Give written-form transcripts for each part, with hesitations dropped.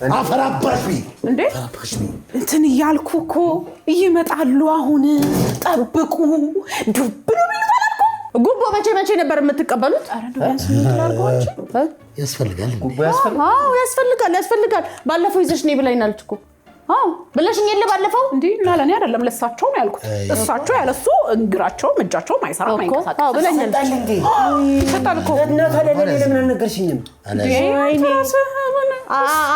አፈራባሽ እንዴ እንትን እያልኩ እኮ ይመጣሉ አሁን ጠብቁ ዱብ ነው የሚባለው ጉቦ መቼ ነበር የምትቀበሉት? አረ ዱንስ ይላልኩ ያስፈልጋል ጉቦ ያስፈልጋል ያስፈልጋል ባለፈው ይዘሽ ነይ ብላይናልች እኮ ብለሽኝ የለ ባለፈው እንዴ እና ለኔ አይደለም ለሳቸው ነው ያልኩት እሳቸው ያለሱ እንግራቸው እጃቸው ማይሰራ ማይንቀሳቀስ ብለኛል እንዴ ተጣልኩ እና ታዲያ ለምን አልነገርሽኝም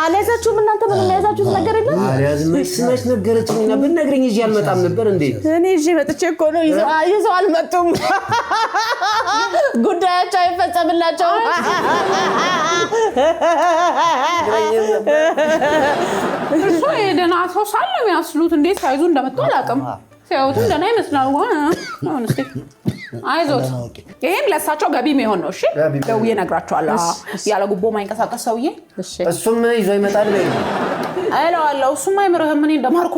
አለዛችሁም እናንተ ምን ያዛችሁት ነገር የለም አለዝመሽ ነገረችኝና ብነግረኝ እዚህ አልመጣም ነበር እንዴ እኔ እዚህ መጥቼ እኮ ነው ይዘው አልመጡም ጉዳያቸው አይፈጸምላቸው እሱ የደና ሰው ሳለም ያስሉት እንዴት ሳይዙ እንደመጡ አላውቅም ሲያዩት እንደና ይመስላል አሁን እስቲ አይዞት ይሄም ለሳቸው ገቢ የሚሆን ነው እሺ ደውዬ እነግራቸዋለሁ ያለ ጉቦ ማይንቀሳቀስ ሰውዬ እሺ እሱም ይዞ ይመጣል በይ አይለዋለሁ እሱም አይምርህም እኔ እንደማርኩ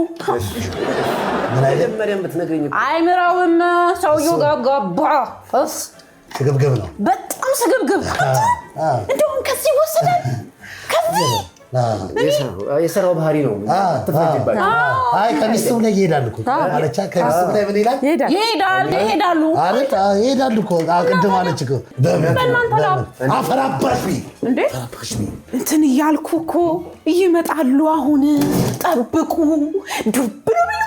መጀመሪያ የምትነግረኝ አይምራውም ሰውዬው ጋጋባ ስግብግብ ነው በጣም ስግብግብ እንደውም ከዚህ ወሰደን ከዚህ የሰራው ባህሪ ነው አትፈጅባል አይ ከሚስቱ ላይ ይሄዳል እኮ አለቻ ከሚስቱ ላይ ምን ይላል ይሄዳሉ ይሄዳሉ እኮ ቅድም አለች እኮ አፈራባሽ እንዴ እንትን እያልኩ እኮ ይመጣሉ አሁን ጠብቁ ዱብ ነው